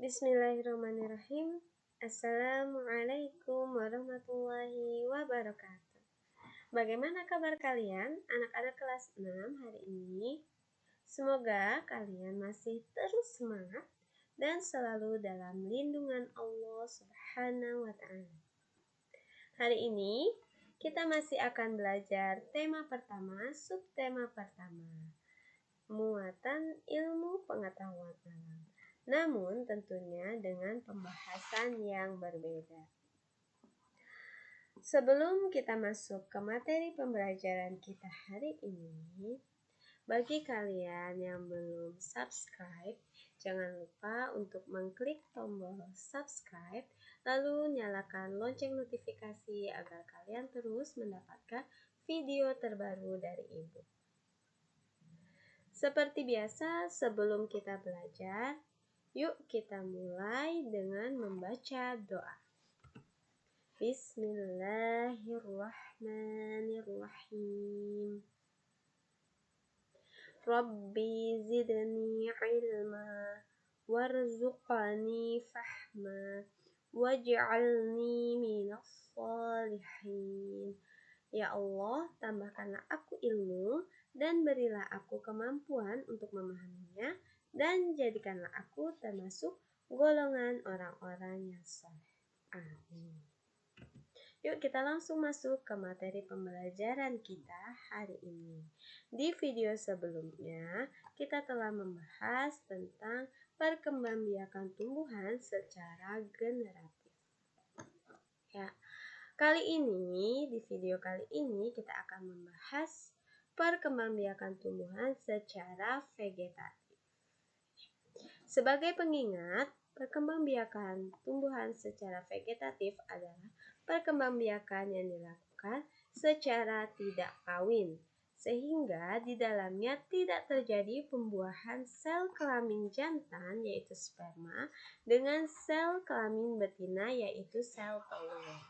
Bismillahirrahmanirrahim. Assalamualaikum warahmatullahi wabarakatuh. Bagaimana kabar kalian, anak-anak kelas 6 hari ini? Semoga kalian masih terus semangat dan selalu dalam lindungan Allah Subhanahu wa Ta'ala. Hari ini kita masih akan belajar tema pertama, subtema pertama, muatan ilmu pengetahuan alam. Namun tentunya dengan pembahasan yang berbeda. Sebelum kita masuk ke materi pembelajaran kita hari ini, bagi kalian yang belum subscribe, jangan lupa untuk mengklik tombol subscribe, lalu nyalakan lonceng notifikasi agar kalian terus mendapatkan video terbaru dari Ibu. Seperti biasa, sebelum kita belajar, yuk kita mulai dengan membaca doa. Bismillahirrahmanirrahim. Rabbi zidni ilma warzuqni fahma waj'alni minas shalihin. Ya Allah, tambahkanlah aku ilmu dan berilah aku kemampuan untuk memahaminya, dan jadikanlah aku termasuk golongan orang-orang yang saleh. Amin. Yuk kita langsung masuk ke materi pembelajaran kita hari ini. Di video sebelumnya, kita telah membahas tentang perkembangbiakan tumbuhan secara generatif. Ya, di video kali ini kita akan membahas perkembangbiakan tumbuhan secara vegetatif. Sebagai pengingat, perkembangbiakan tumbuhan secara vegetatif adalah perkembangbiakan yang dilakukan secara tidak kawin, sehingga di dalamnya tidak terjadi pembuahan sel kelamin jantan yaitu sperma dengan sel kelamin betina yaitu sel telur.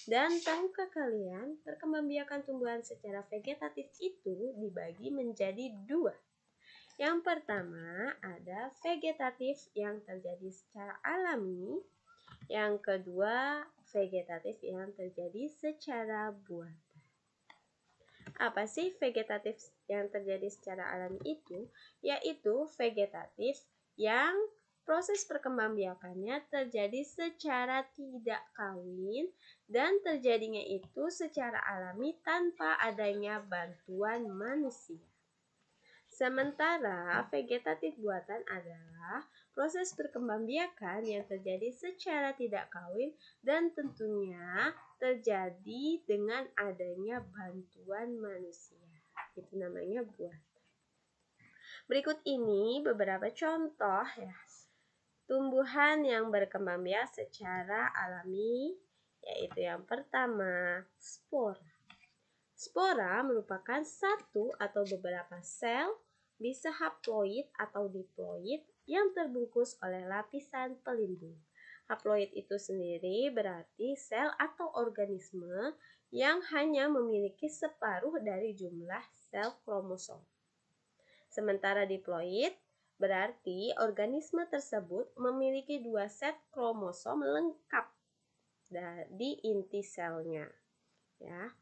Dan tahukah kalian, perkembangbiakan tumbuhan secara vegetatif itu dibagi menjadi dua. Yang pertama ada vegetatif yang terjadi secara alami. Yang kedua vegetatif yang terjadi secara buatan. Apa sih vegetatif yang terjadi secara alami itu? Yaitu vegetatif yang proses perkembangbiakannya terjadi secara tidak kawin dan terjadinya itu secara alami tanpa adanya bantuan manusia. Sementara vegetatif buatan adalah proses perkembangbiakan yang terjadi secara tidak kawin dan tentunya terjadi dengan adanya bantuan manusia. Itu namanya buatan. Berikut ini beberapa contoh ya. Tumbuhan yang berkembang biak secara alami, yaitu yang pertama spora. Spora merupakan satu atau beberapa sel, bisa haploid atau diploid, yang terbungkus oleh lapisan pelindung. Haploid itu sendiri berarti sel atau organisme yang hanya memiliki separuh dari jumlah sel kromosom. Sementara diploid berarti organisme tersebut memiliki 2 set kromosom lengkap di inti selnya. Ya.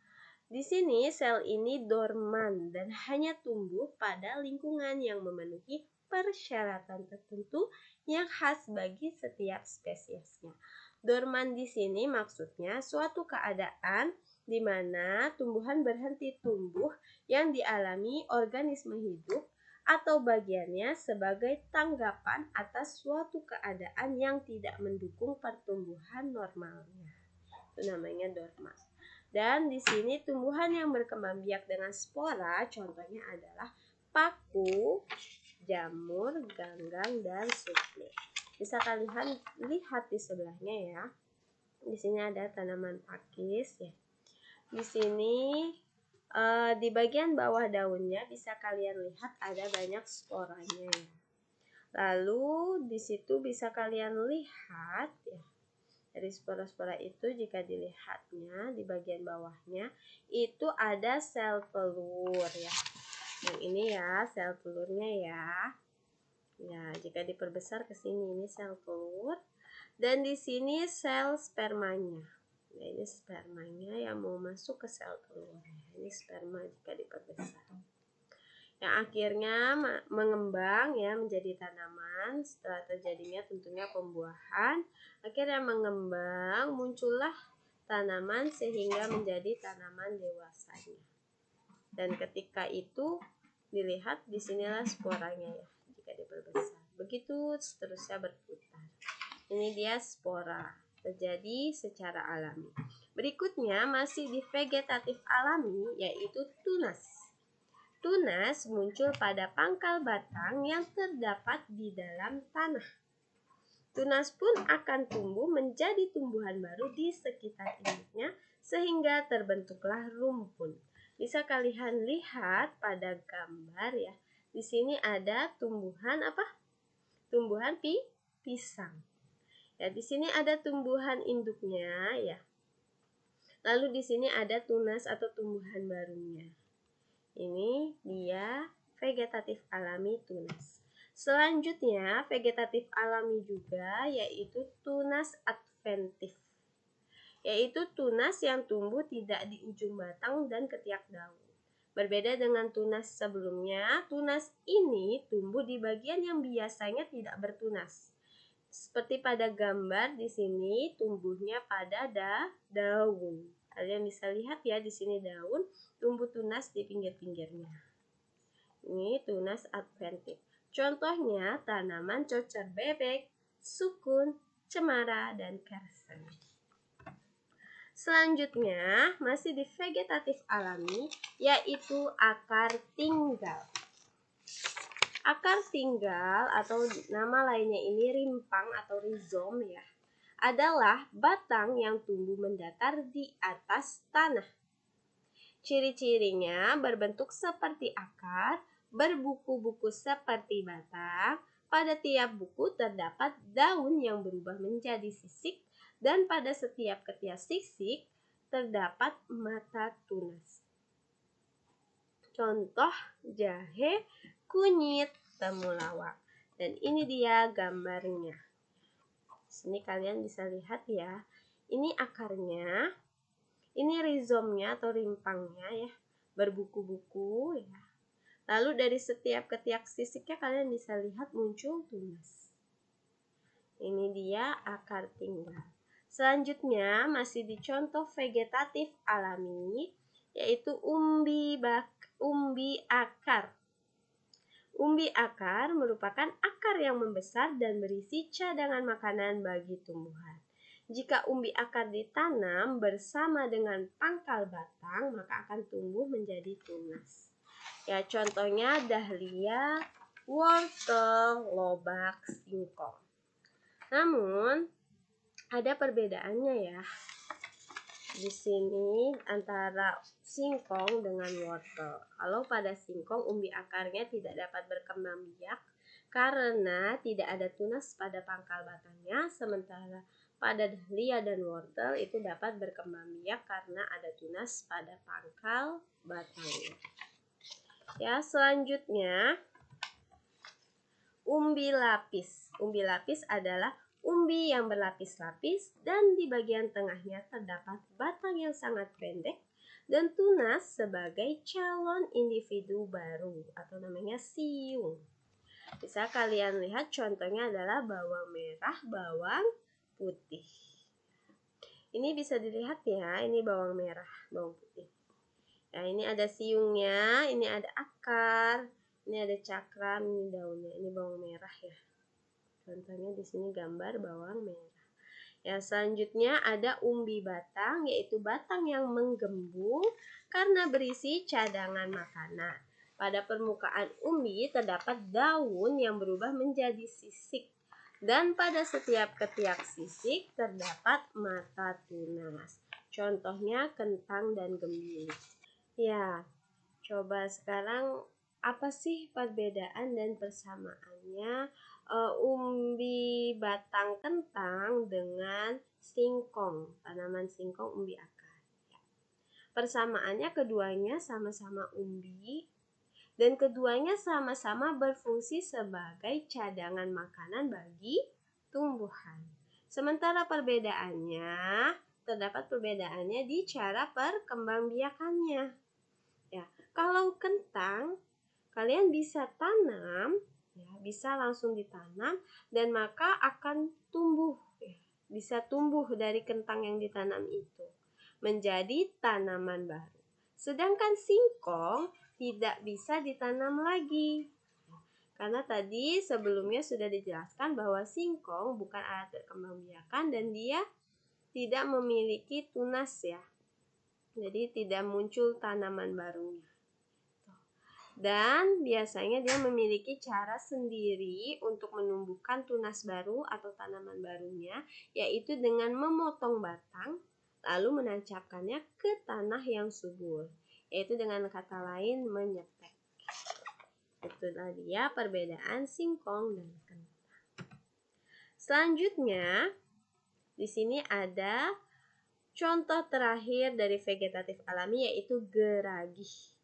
Di sini sel ini dorman dan hanya tumbuh pada lingkungan yang memenuhi persyaratan tertentu yang khas bagi setiap spesiesnya. Dorman di sini maksudnya suatu keadaan di mana tumbuhan berhenti tumbuh yang dialami organisme hidup atau bagiannya sebagai tanggapan atas suatu keadaan yang tidak mendukung pertumbuhan normalnya. Itu namanya dorman. Dan di sini tumbuhan yang berkembang biak dengan spora contohnya adalah paku, jamur, ganggang, dan sukle. Bisa kalian lihat di sebelahnya ya. Di sini ada tanaman pakis ya. Di sini di bagian bawah daunnya bisa kalian lihat ada banyak sporanya ya. Lalu di situ bisa kalian lihat ya, dari spora-spora itu jika dilihatnya di bagian bawahnya itu ada sel telur ya. Yang ini ya sel telurnya ya. Ya, jika diperbesar ke sini ini sel telur dan di sini sel spermanya. Nah, ini spermanya yang mau masuk ke sel telur. Ini sperma jika diperbesar. Yang akhirnya mengembang ya menjadi tanaman. Setelah terjadinya tentunya pembuahan, akhirnya mengembang, muncullah tanaman sehingga menjadi tanaman dewasanya. Dan ketika itu dilihat di sinilah sporanya ya jika diperbesar. Begitu seterusnya berputar. Ini dia spora, terjadi secara alami. Berikutnya masih di vegetatif alami yaitu tunas. Tunas muncul pada pangkal batang yang terdapat di dalam tanah. Tunas pun akan tumbuh menjadi tumbuhan baru di sekitar induknya sehingga terbentuklah rumpun. Bisa kalian lihat pada gambar ya. Di sini ada tumbuhan apa? Tumbuhan pisang. Ya, di sini ada tumbuhan induknya ya. Lalu di sini ada tunas atau tumbuhan barunya. Ini dia vegetatif alami tunas. Selanjutnya vegetatif alami juga yaitu tunas adventif. Yaitu tunas yang tumbuh tidak di ujung batang dan ketiak daun. Berbeda dengan tunas sebelumnya, tunas ini tumbuh di bagian yang biasanya tidak bertunas. Seperti pada gambar di sini tumbuhnya pada daun. Kalian bisa lihat ya di sini daun, tumbuh tunas di pinggir-pinggirnya. Ini tunas adventif. Contohnya tanaman cocer bebek, sukun, cemara, dan kersen. Selanjutnya masih di vegetatif alami yaitu akar tinggal. Akar tinggal atau nama lainnya ini rimpang atau rizom ya, adalah batang yang tumbuh mendatar di atas tanah. Ciri-cirinya berbentuk seperti akar, berbuku-buku seperti batang. Pada tiap buku terdapat daun yang berubah menjadi sisik dan pada setiap ketiak sisik terdapat mata tunas. Contoh jahe, kunyit, temulawak. Dan ini dia gambarnya. Sini kalian bisa lihat ya. Ini akarnya, ini rizomnya atau rimpangnya ya, berbuku-buku ya. Lalu dari setiap ketiak sisiknya kalian bisa lihat muncul tunas. Ini dia akar tinggal. Selanjutnya masih di contoh vegetatif alami yaitu umbi akar. Umbi akar merupakan akar yang membesar dan berisi cadangan makanan bagi tumbuhan. Jika umbi akar ditanam bersama dengan pangkal batang, maka akan tumbuh menjadi tunas. Ya, contohnya dahlia, wortel, lobak, singkong. Namun ada perbedaannya ya. Di sini antara singkong dengan wortel. Kalau pada singkong umbi akarnya tidak dapat berkembang biak karena tidak ada tunas pada pangkal batangnya, sementara pada dahlia dan wortel itu dapat berkembang biak karena ada tunas pada pangkal batangnya. Ya, selanjutnya umbi lapis. Umbi lapis adalah umbi yang berlapis-lapis dan di bagian tengahnya terdapat batang yang sangat pendek dan tunas sebagai calon individu baru atau namanya siung. Bisa kalian lihat contohnya adalah bawang merah, bawang putih. Ini bisa dilihat ya, ini bawang merah, bawang putih. Nah, ini ada siungnya, ini ada akar, ini ada cakram, ini daunnya, ini bawang merah ya. Contohnya di sini gambar bawang merah. Ya, selanjutnya ada umbi batang, yaitu batang yang menggembung karena berisi cadangan makanan. Pada permukaan umbi terdapat daun yang berubah menjadi sisik. Dan pada setiap ketiak sisik terdapat mata tunas. Contohnya kentang dan gembil. Ya, coba sekarang apa sih perbedaan dan persamaannya umbi batang kentang dengan singkong, tanaman singkong umbi akar? Persamaannya keduanya sama-sama umbi, dan keduanya sama-sama berfungsi sebagai cadangan makanan bagi tumbuhan. Sementara terdapat perbedaannya di cara perkembangbiakannya. Ya, kalau kentang kalian bisa tanam, ya, bisa langsung ditanam dan maka akan tumbuh, ya, bisa tumbuh dari kentang yang ditanam itu menjadi tanaman baru. Sedangkan singkong tidak bisa ditanam lagi. Karena tadi sebelumnya sudah dijelaskan bahwa singkong bukan alat perkembangbiakan dan dia tidak memiliki tunas ya. Jadi tidak muncul tanaman barunya. Dan biasanya dia memiliki cara sendiri untuk menumbuhkan tunas baru atau tanaman barunya, yaitu dengan memotong batang lalu menancapkannya ke tanah yang subur, yaitu dengan kata lain menyetek. Itulah dia perbedaan singkong dan kentang. Selanjutnya, di sini ada contoh terakhir dari vegetatif alami, yaitu geragi.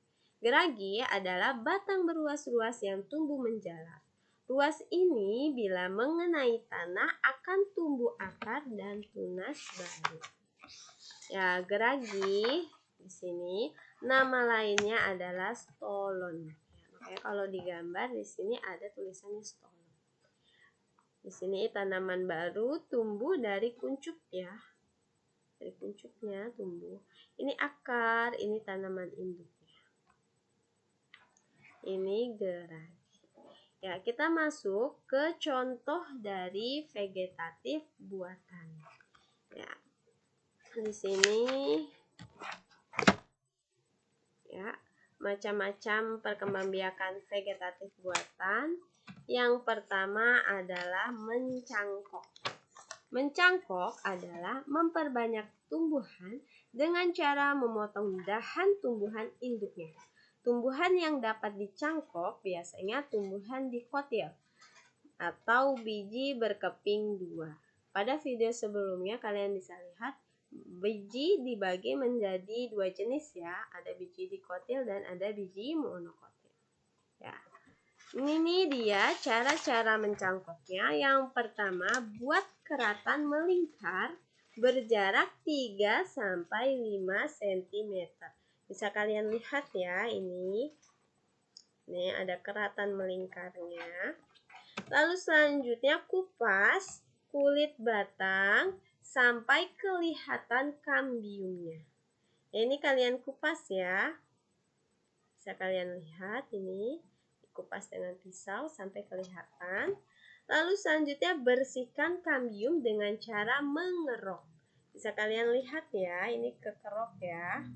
Geragi adalah batang beruas-ruas yang tumbuh menjalar. Ruas ini bila mengenai tanah akan tumbuh akar dan tunas baru. Ya, geragi di sini nama lainnya adalah stolon. Ya, makanya kalau digambar di sini ada tulisannya stolon. Di sini tanaman baru tumbuh dari kuncup ya. Dari kuncupnya tumbuh. Ini akar, ini tanaman induknya. Ini geragi. Ya, kita masuk ke contoh dari vegetatif buatan. Ya. Di sini ya, macam-macam perkembangbiakan vegetatif buatan. Yang pertama adalah mencangkok. Mencangkok adalah memperbanyak tumbuhan dengan cara memotong dahan tumbuhan induknya. Tumbuhan yang dapat dicangkok biasanya tumbuhan dikotil atau biji berkeping dua. Pada video sebelumnya kalian bisa lihat biji dibagi menjadi dua jenis ya, ada biji dikotil dan ada biji monokotil. Ya. Ini dia cara-cara mencangkoknya. Yang pertama, buat keratan melingkar berjarak 3 sampai 5 cm. Bisa kalian lihat ya, ini. Nih ada keratan melingkarnya. Lalu selanjutnya kupas kulit batang sampai kelihatan kambiumnya. Ini kalian kupas ya. Bisa kalian lihat ini, dikupas dengan pisau sampai kelihatan. Lalu selanjutnya bersihkan kambium dengan cara mengerok. Bisa kalian lihat ya, ini kekerok ya.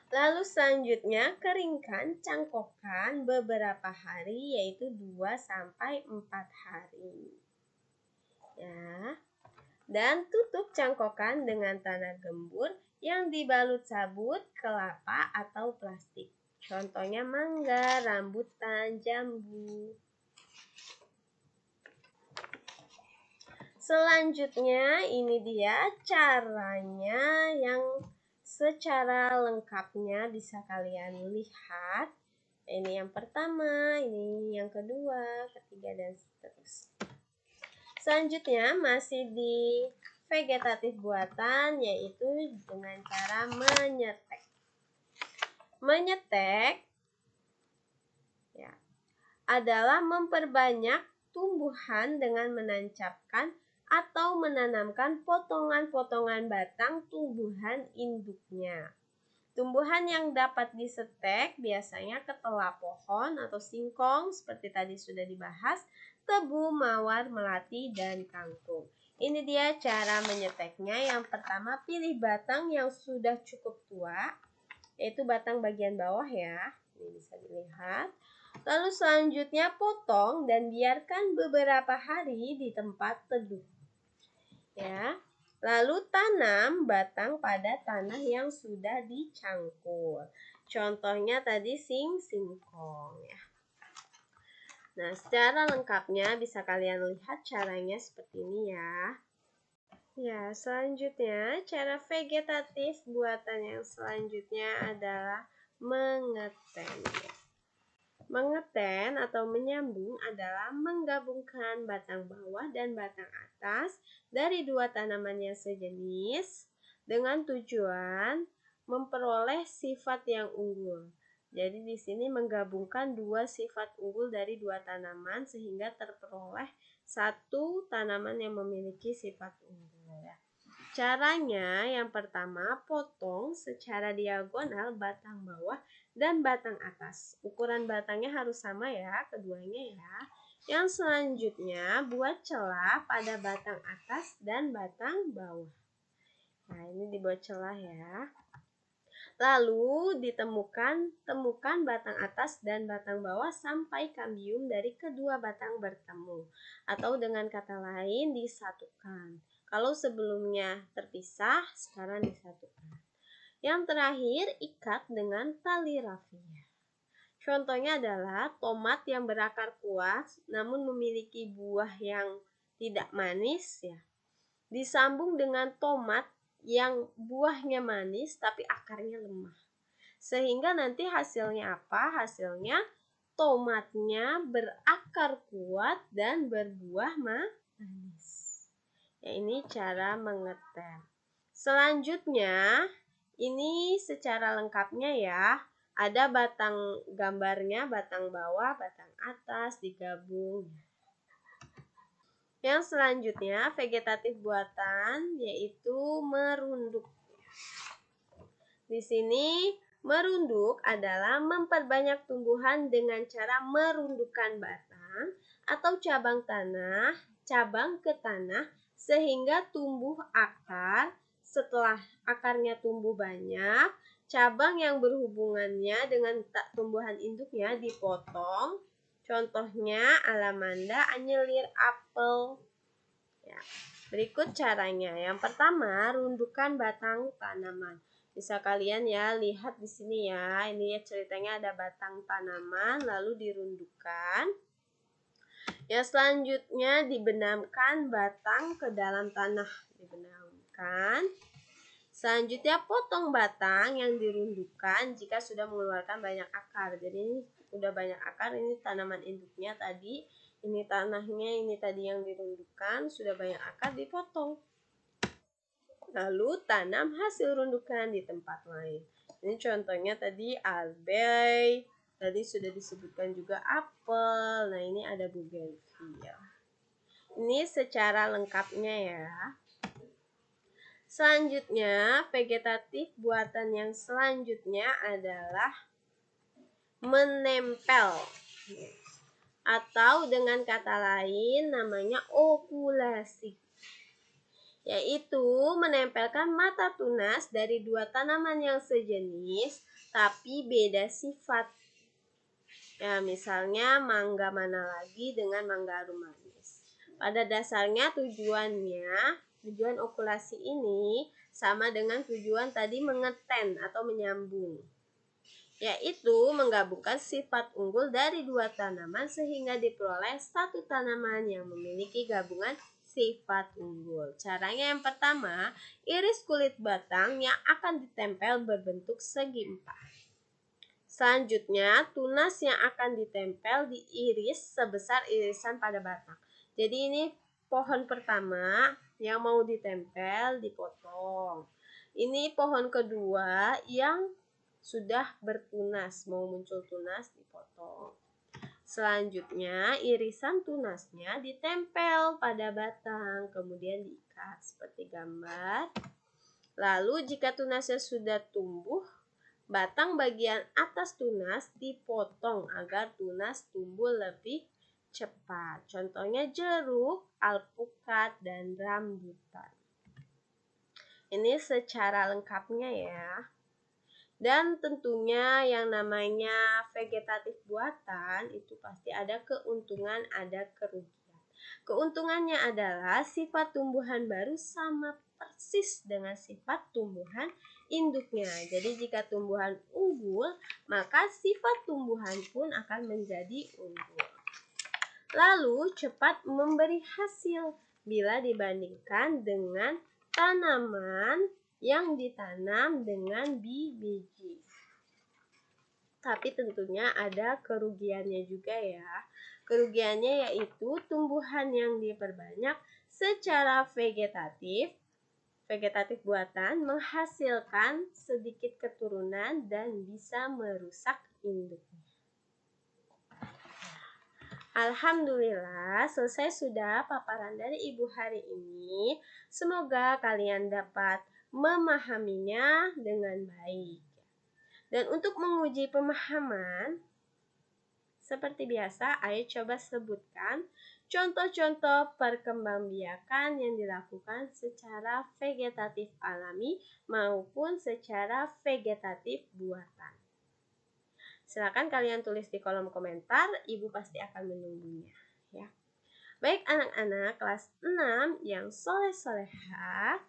Lalu selanjutnya keringkan cangkokan beberapa hari, yaitu 2 sampai 4 hari. Ya. Dan tutup cangkokan dengan tanah gembur yang dibalut sabut, kelapa atau plastik. Contohnya mangga, rambutan, jambu. Selanjutnya ini dia caranya yang secara lengkapnya bisa kalian lihat. Ini yang pertama, ini yang kedua, ketiga, dan seterusnya. Selanjutnya masih di vegetatif buatan, yaitu dengan cara menyetek. Menyetek ya, adalah memperbanyak tumbuhan dengan menancapkan atau menanamkan potongan-potongan batang tumbuhan induknya. Tumbuhan yang dapat disetek biasanya ketela pohon atau singkong seperti tadi sudah dibahas, tebu, mawar, melati, dan kangkung. Ini dia cara menyeteknya. Yang pertama, pilih batang yang sudah cukup tua, yaitu batang bagian bawah ya. Ini bisa dilihat. Lalu selanjutnya potong dan biarkan beberapa hari di tempat teduh. Ya. Lalu tanam batang pada tanah yang sudah dicangkul. Contohnya tadi singkong ya. Nah, secara lengkapnya bisa kalian lihat caranya seperti ini ya. Ya, selanjutnya cara vegetatif buatan yang selanjutnya adalah mengetem. Mengeten atau menyambung adalah menggabungkan batang bawah dan batang atas dari dua tanaman yang sejenis dengan tujuan memperoleh sifat yang unggul. Jadi di sini menggabungkan dua sifat unggul dari dua tanaman sehingga terperoleh satu tanaman yang memiliki sifat unggul ya. Caranya yang pertama, potong secara diagonal batang bawah dan batang atas. Ukuran batangnya harus sama ya, keduanya ya. Yang selanjutnya, buat celah pada batang atas dan batang bawah. Nah, ini dibuat celah ya. Lalu temukan batang atas dan batang bawah sampai kambium dari kedua batang bertemu. Atau dengan kata lain disatukan. Kalau sebelumnya terpisah, sekarang disatukan. Yang terakhir, ikat dengan tali rafia. Contohnya adalah tomat yang berakar kuat namun memiliki buah yang tidak manis ya. Disambung dengan tomat yang buahnya manis tapi akarnya lemah. Sehingga nanti hasilnya apa? Hasilnya tomatnya berakar kuat dan berbuah manis. Ya, ini cara mengetem. Selanjutnya, ini secara lengkapnya ya. Ada batang gambarnya, batang bawah, batang atas digabung. Yang selanjutnya, vegetatif buatan yaitu merunduk. Di sini, merunduk adalah memperbanyak tumbuhan dengan cara merundukkan batang atau cabang ke tanah sehingga tumbuh akar. Setelah akarnya tumbuh banyak, cabang yang berhubungannya dengan tumbuhan induknya dipotong. Contohnya alamanda, anyelir, apel. Ya. Berikut caranya. Yang pertama, rundukan batang tanaman. Bisa kalian ya lihat di sini ya. Ini ya ceritanya ada batang tanaman lalu dirundukkan. Yang selanjutnya dibenamkan batang ke dalam tanah. Dibenamkan. Selanjutnya potong batang yang dirundukkan jika sudah mengeluarkan banyak akar. Jadi ini udah banyak akar, ini tanaman induknya tadi. Ini tanahnya, ini tadi yang dirundukkan, sudah banyak akar dipotong. Lalu tanam hasil rundukan di tempat lain. Ini contohnya tadi albei, tadi sudah disebutkan juga apel. Nah, ini ada bougainville. Ini secara lengkapnya ya. Selanjutnya, vegetatif buatan yang selanjutnya adalah menempel. Atau dengan kata lain namanya okulasi. Yaitu menempelkan mata tunas dari dua tanaman yang sejenis tapi beda sifat. Ya, misalnya mangga mana lagi dengan mangga harum manis. Pada dasarnya tujuan okulasi ini sama dengan tujuan tadi mengeten atau menyambung, yaitu menggabungkan sifat unggul dari dua tanaman sehingga diperoleh satu tanaman yang memiliki gabungan sifat unggul. Caranya yang pertama, iris kulit batang yang akan ditempel berbentuk segi empat. Selanjutnya, tunas yang akan ditempel diiris sebesar irisan pada batang. Jadi ini pohon pertama yang mau ditempel dipotong. Ini pohon kedua yang sudah bertunas, mau muncul tunas dipotong. Selanjutnya, irisan tunasnya ditempel pada batang, kemudian diikat seperti gambar. Lalu jika tunasnya sudah tumbuh, batang bagian atas tunas dipotong agar tunas tumbuh lebih cepat. Contohnya jeruk, alpukat, dan rambutan. Ini secara lengkapnya ya. Dan tentunya yang namanya vegetatif buatan itu pasti ada keuntungan, ada kerugian. Keuntungannya adalah sifat tumbuhan baru sama persis dengan sifat tumbuhan induknya. Jadi jika tumbuhan unggul, maka sifat tumbuhan pun akan menjadi unggul. Lalu cepat memberi hasil bila dibandingkan dengan tanaman yang ditanam dengan biji. Tapi tentunya ada kerugiannya juga ya. Kerugiannya yaitu tumbuhan yang diperbanyak secara vegetatif buatan menghasilkan sedikit keturunan dan bisa merusak induknya. Alhamdulillah, selesai sudah paparan dari Ibu hari ini. Semoga kalian dapat memahaminya dengan baik. Dan untuk menguji pemahaman, seperti biasa, ayo coba sebutkan contoh-contoh perkembangbiakan yang dilakukan secara vegetatif alami maupun secara vegetatif buatan. Silakan kalian tulis di kolom komentar, Ibu pasti akan menunggunya ya. Baik anak-anak kelas 6 yang soleh-soleha,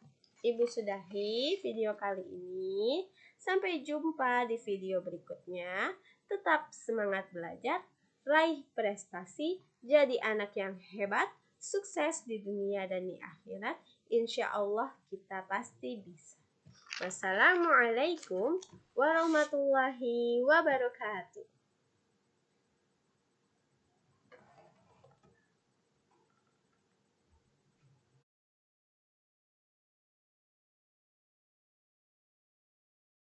Ibu sudahi video kali ini. Sampai jumpa di video berikutnya. Tetap semangat belajar, raih prestasi, jadi anak yang hebat, sukses di dunia dan di akhirat. Insya Allah kita pasti bisa. Wassalamualaikum warahmatullahi wabarakatuh.